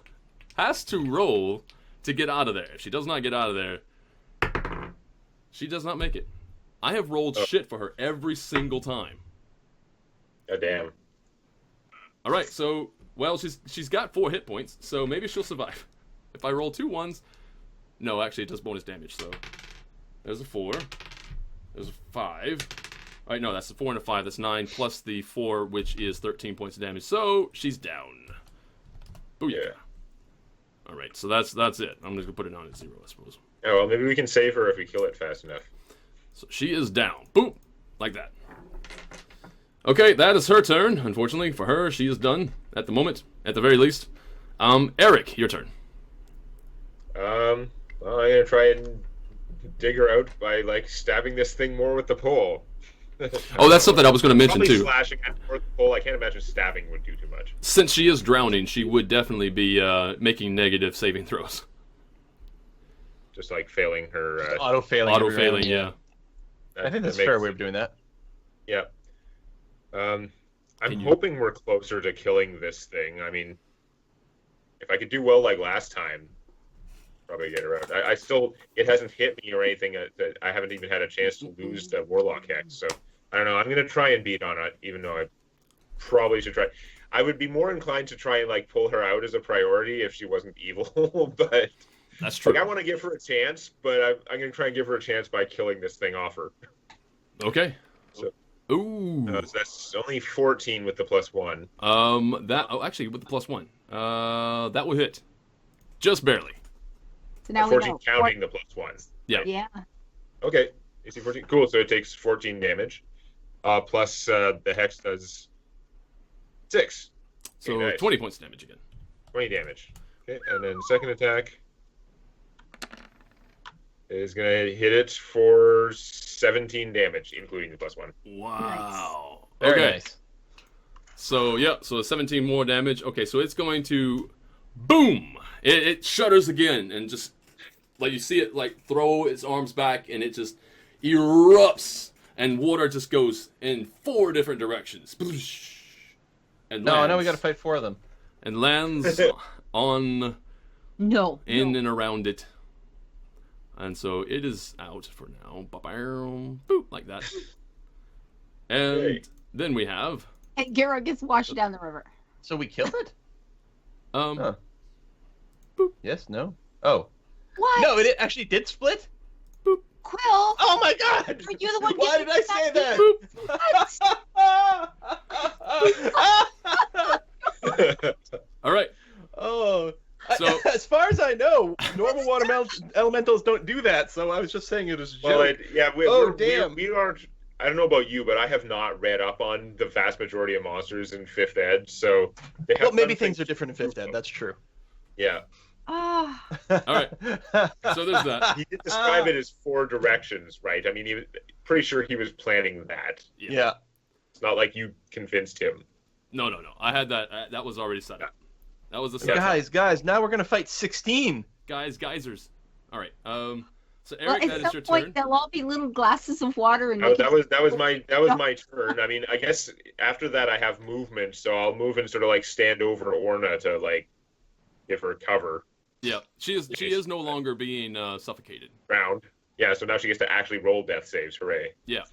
has to roll to get out of there. If she does not get out of there, she does not make it. I have rolled shit for her every single time. Oh damn. All right, so well, she's got 4 hit points, so maybe she'll survive. If I roll 2 1s, no, actually it does bonus damage. So there's a 4, there's a 5. All right, no, that's the 4 and a 5. That's 9 plus the 4, which is 13 points of damage. So she's down. Booyah. Yeah. All right, so that's it. I'm just gonna put it on at 0, I suppose. Oh, well, maybe we can save her if we kill it fast enough. So she is down. Boom, like that. Okay, that is her turn. Unfortunately for her, she is done at the moment, at the very least. Eric, your turn. Well, I'm gonna try and dig her out by like stabbing this thing more with the pole. Oh, that's something I was going to mention Probably too. slashing at her with the pole. I can't imagine stabbing would do too much. Since she is drowning, she would definitely be making negative saving throws. Just like failing her. Auto-failing. Auto every round. failing, yeah. I think that's a fair way of doing that. Yeah. I'm Can you- hoping we're closer to killing this thing. I mean, if I could do well like last time, probably get her out. I still, it hasn't hit me or anything. That I haven't even had a chance to lose the Warlock Hex. So I don't know. I'm gonna try and beat on it, even though I probably should try. I would be more inclined to try and like pull her out as a priority if she wasn't evil, but That's true. like I want to give her a chance, but I'm gonna try and give her a chance by killing this thing off her. Okay. So- Ooh. So that's only 14 with the +1. Actually, with the +1, that will hit, just barely. So now we 14 know. counting the +1. Yeah. Okay, AC 14. Cool. So it takes 14 damage, plus the hex does 6. So Okay, nice. 20 points of damage again. 20 damage. Okay, and then second attack is gonna hit it for 17 damage, including the +1. Wow. Very Okay. nice. So yeah, so 17 more damage. Okay, so it's going to boom. It shudders again and just like you see it like throw its arms back and it just erupts and water just goes in 4 different directions. And No, lands, now we got to fight 4 of them. and lands on No. in no. and around it. And so it is out for now. Boop, like that. And Yay. then we have And Gara gets washed down the river. So we killed it? Huh. Yes? No? Oh. What? No, it actually did split? Quill. Oh my god! Are you the one Why giving did I say that? All right. Oh. So- as far as I know, normal water elementals don't do that, so I was just saying it was a joke. Well, Damn. we aren't. I don't know about you, but I have not read up on the vast majority of monsters in 5th Ed, so they have Well, maybe some things are different in 5th Ed, that's true. Yeah, Ah. All right. So there's that. he did describe it as 4 directions, right? I mean, he was pretty sure he was planning that. Yeah. It's not like you convinced him. No. I had that. That was already set up. That was the set. Guys, now we're gonna fight 16. Geysers. All right. So Well, Eric, that at is some your point turn. they'll all be little glasses of water and Oh, we can- that was my turn. I mean, I guess after that I have movement, so I'll move and sort of like stand over Orna to like give her cover. Yeah. She is no longer being suffocated. Round. Yeah, so now she gets to actually roll death saves. Hooray. Yeah.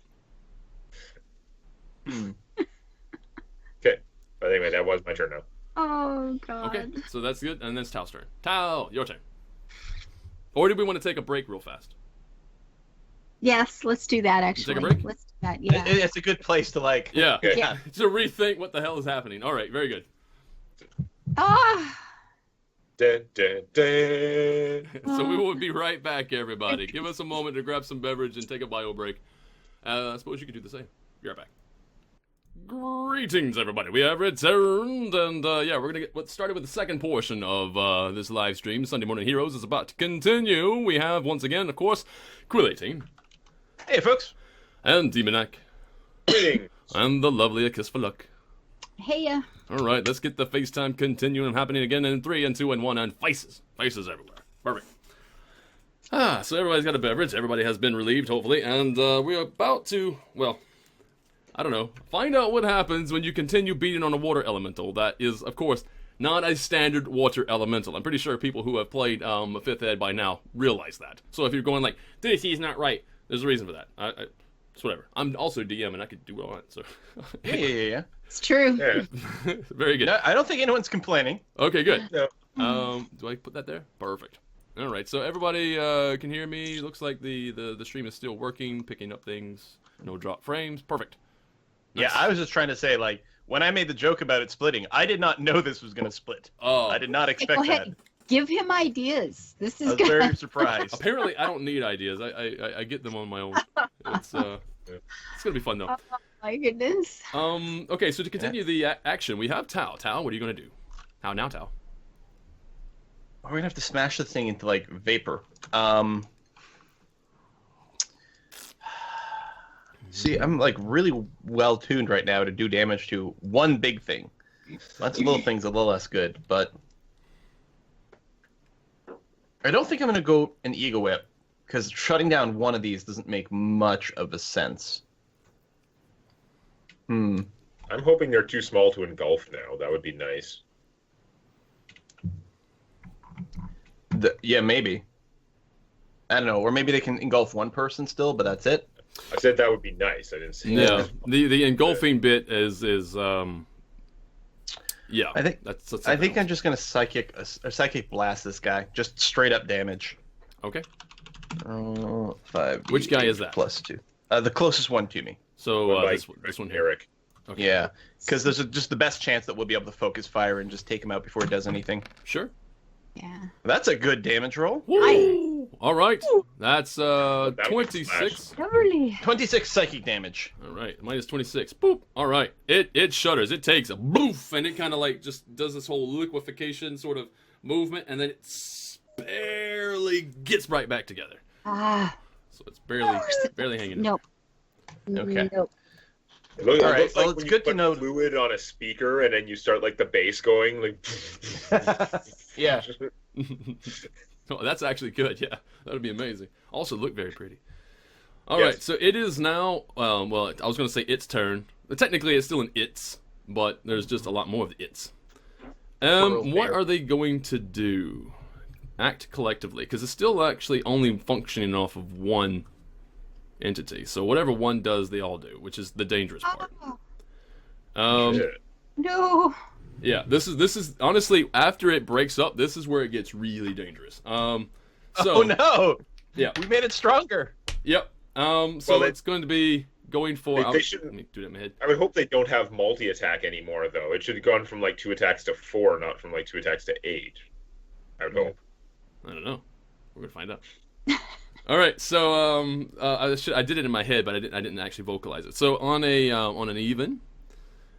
Okay. But anyway, that was my turn now. Oh god. Okay. So that's good. And then it's Tal's turn. Tal, your turn. Or do we want to take a break real fast? Yes, let's do that actually. Take a break? Let's do that, yeah. It's a good place to like. Yeah. Okay. Yeah. To rethink what the hell is happening. All right. Very good. Ah. Dun, dun, dun. So we will be right back, everybody. Give us a moment to grab some beverage and take a bio break. I suppose you could do the same. Be right back. Greetings, everybody. We have returned, and yeah, we're gonna get started with the second portion of this live stream. Sunday Morning Heroes is about to continue. We have once again, of course, Quill 18 Hey, folks. and Demonac Greetings. and the lovely A Kiss for Luck. Hey, All right, let's get the FaceTime continuing happening again in 3 and 2 and 1 and faces everywhere. Perfect. So everybody's got a beverage. Everybody has been relieved, hopefully, and we're about to, well, I don't know, find out what happens when you continue beating on a water elemental that is, of course, not a standard water elemental. I'm pretty sure people who have played 5th Ed by now realize that. So if you're going like, this is not right, there's a reason for that. It's whatever. I'm also DM and I could do all that, so. Yeah. it's true. Yeah. Very good. No, I don't think anyone's complaining. Okay, good. No. Do I put that there? Perfect. All right, so everybody can hear me. Looks like the stream is still working, picking up things. No drop frames. Perfect. Yeah, Nice. I was just trying to say, like, when I made the joke about it splitting, I did not know this was going to split. Oh. I did not Go expect that. ahead. Give him ideas. This I is was good. very surprised. Apparently, I don't need ideas. I get them on my own. It's gonna be fun though. Oh my goodness. Okay, so to continue the action, we have Tao. Tao, what are you gonna do? How now, Tao? We're going to have to smash the thing into, like, vapor. See, I'm, like, really well-tuned right now to do damage to one big thing. Lots of little things a little less good, but... I don't think I'm going to go an Ego Whip, because shutting down one of these doesn't make much of a sense. I'm hoping they're too small to engulf now. That would be nice. Yeah, maybe. I don't know, or maybe they can engulf one person still, but that's it. I said that would be nice. I didn't say Yeah, that. the engulfing bit is yeah. I think that's I think I'm just gonna psychic blast this guy, just straight up damage. Okay. 5. Which guy is that? +2. The closest one to me. So By this one here. Eric. Okay. Yeah, because there's just the best chance that we'll be able to focus fire and just take him out before it does anything. Sure. Yeah. That's a good damage roll. Woo! All right. That's That was 26. Lovely. 26 psychic damage. All right, minus 26. Boop. All right, it shudders. It takes a boof, and it kind of like just does this whole liquefaction sort of movement, and then it barely gets right back together. Ah. So it's barely hanging. Nope. Okay. Nope. It looks All right, like well, when it's you good to put know- fluid on a speaker and then you start like the bass going like. Yeah. Oh, that's actually good. Yeah, that would be amazing. Also, look very pretty. All Yes. right, so it is now. Well, I was going to say its turn. Technically, it's still an its, but there's just a lot more of the its. What are they going to do? Act collectively, because it's still actually only functioning off of one entity. So whatever one does, they all do, which is the dangerous part. Shit. No. Yeah, this is honestly, after it breaks up, this is where it gets really dangerous. So Oh no! yeah, We made it stronger. yep. So Well, it's going to be going for. They shouldn't- Let me do that in my head. I would hope they don't have multi-attack anymore, though. It should have gone from like 2 attacks to 4, not from like 2 attacks to 8. I would hope. I don't know. We're gonna find out. All right, so I did it in my head, but I didn't actually vocalize it. So on an even,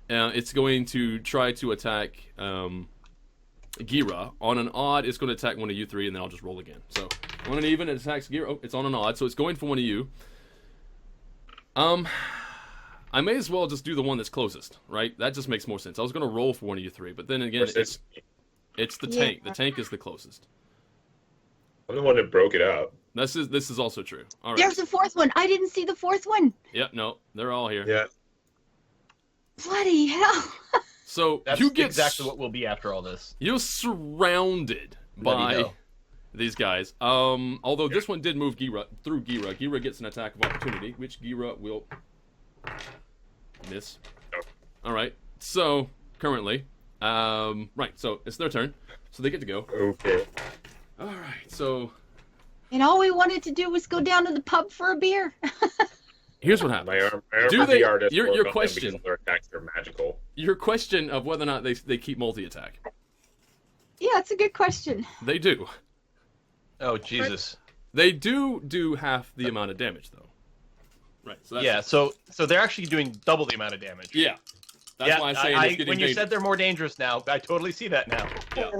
it's going to try to attack Gira. On an odd, it's going to attack one of you three, and then I'll just roll again. So on an even, it attacks Gira. Oh, it's on an odd, so it's going for one of you. I may as well just do the one that's closest, right? That just makes more sense. I was going to roll for one of you three, but then again, it's the tank. The tank is the closest. I'm the one that broke it up. This is also true. All right. There's a fourth one. I didn't see the fourth one. Yep. No, they're all here. Yeah. Bloody hell. So That's you get exactly what we'll be after all this. You're surrounded by Bloody hell. these guys. Although this one did move Gira through Gira. Gira gets an attack of opportunity, which Gira will miss. Nope. All right. So currently, right. So it's their turn. So they get to go. Okay. All right. So And all we wanted to do was go down to the pub for a beer. here's what happens. My arm Do they- VR doesn't your work on them question- because their attacks are magical. Your question of whether or not they keep multi-attack. Yeah, it's a good question. They do. Oh Jesus. They do half the amount of damage though. Right. So that's, Yeah. So they're actually doing double the amount of damage. Yeah. That's Yeah, why I'm saying it's getting when you dangerous. said they're more dangerous now, I totally see that now. Yeah.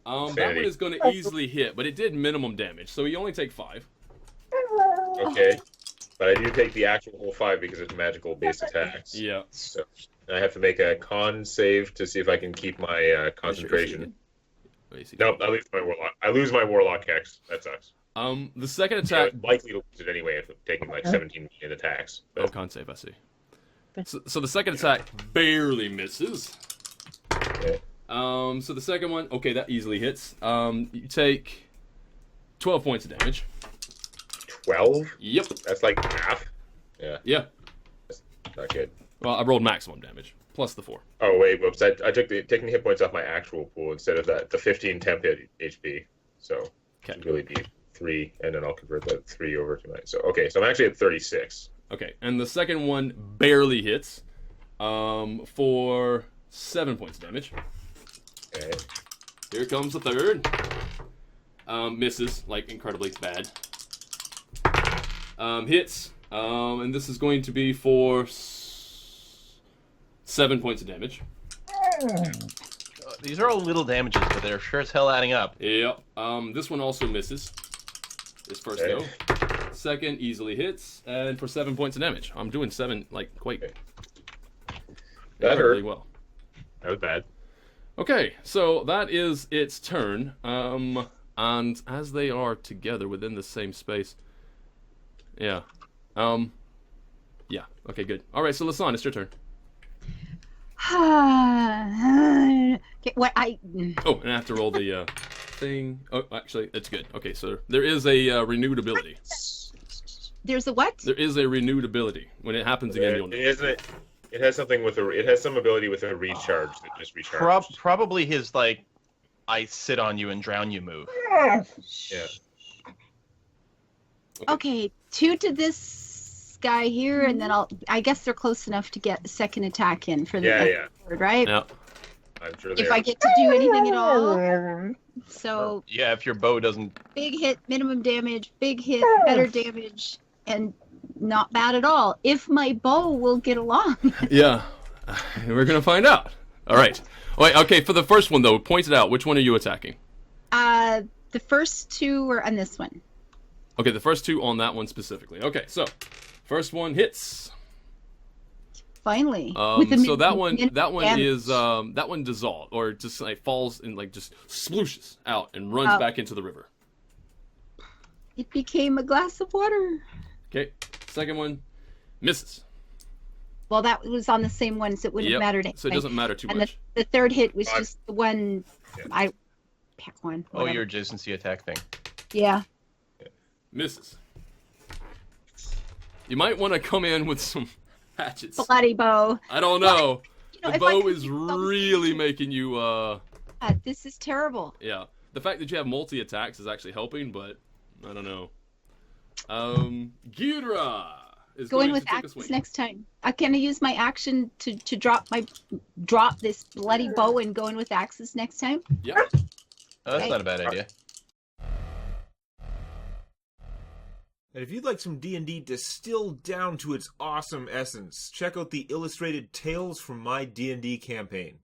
That Sanity. one is going to easily hit, but it did minimum damage, so you only take 5. Okay. But I do take the actual whole 5 because it's magical based attacks. Yeah. So I have to make a con save to see if I can keep my concentration. Nope, I lose my warlock. I lose my warlock hex. That sucks. The second I attack. was likely to lose it anyway if I'm taking like 17 million attacks. Oh, But con save, I see. So the second attack barely misses. Okay. So the second one, okay, that easily hits. You take 12 points of damage. 12? Yep. That's like half. Yeah, Yeah. not good. Well, I rolled maximum damage plus the 4. Oh wait, whoops! I took taking the hit points off my actual pool instead of the 15 temp HP. So Okay. it'd really be 3, and then I'll convert that 3 over to mine. So okay, so I'm actually at 36. Okay, and the second one barely hits for 7 points of damage. Okay. Here comes the third. Misses, like, incredibly bad. Hits, and this is going to be for 7 points of damage. These are all little damages, but they're sure as hell adding up. Yep. This one also misses. This first go. Second easily hits, and for 7 points of damage. I'm doing 7, like, quite That hurt. really well. That was bad. Okay, so that is its turn. And as they are together within the same space, yeah, yeah. Okay, good. All right, so Lasan, it's your turn. Okay, what I Oh, and I have to roll the thing. Oh, actually, it's good. Okay, so there is a renewed ability. there's a what? There is a renewed ability. When it happens again, you'll know. It has something with it has some ability with a recharge that just recharges. Probably his, like, I sit on you and drown you move. Yeah. Okay, 2 to this guy here, and then I guess they're close enough to get a second attack in for the third, right? Yeah. I'm sure If I get to do anything at all. So Yeah, if your bow doesn't. big hit, minimum damage, big hit, better damage, and not bad at all. If my bow will get along. Yeah. We're gonna find out. All right. Wait. Okay. For the first one though, point it out. Which one are you attacking? The first 2 were on this one. Okay, the first 2 on that one specifically. Okay, so first one hits. Finally. So that one damage. is that one dissolves or just like falls and like just splooshes out and runs back into the river. It became a glass of water. Okay, second one misses. Well, that was on the same one, so it wouldn't have mattered anyway. So it doesn't matter too and much. The third hit was just the one. I pick one. Oh, your adjacency attack thing. Yeah. Misses. You might want to come in with some hatchets. Bloody bow. I don't know. Well, the bow is really making you. This is terrible. Yeah, the fact that you have multi attacks is actually helping, but I don't know. Ghidra is Going to with take a axes swing. next time. Can I use my action to drop this bloody bow and go in with axes next time? Yeah. Oh, that's not a bad idea. And if you'd like some D&D distilled down to its awesome essence, check out the illustrated Tales from My D&D campaign.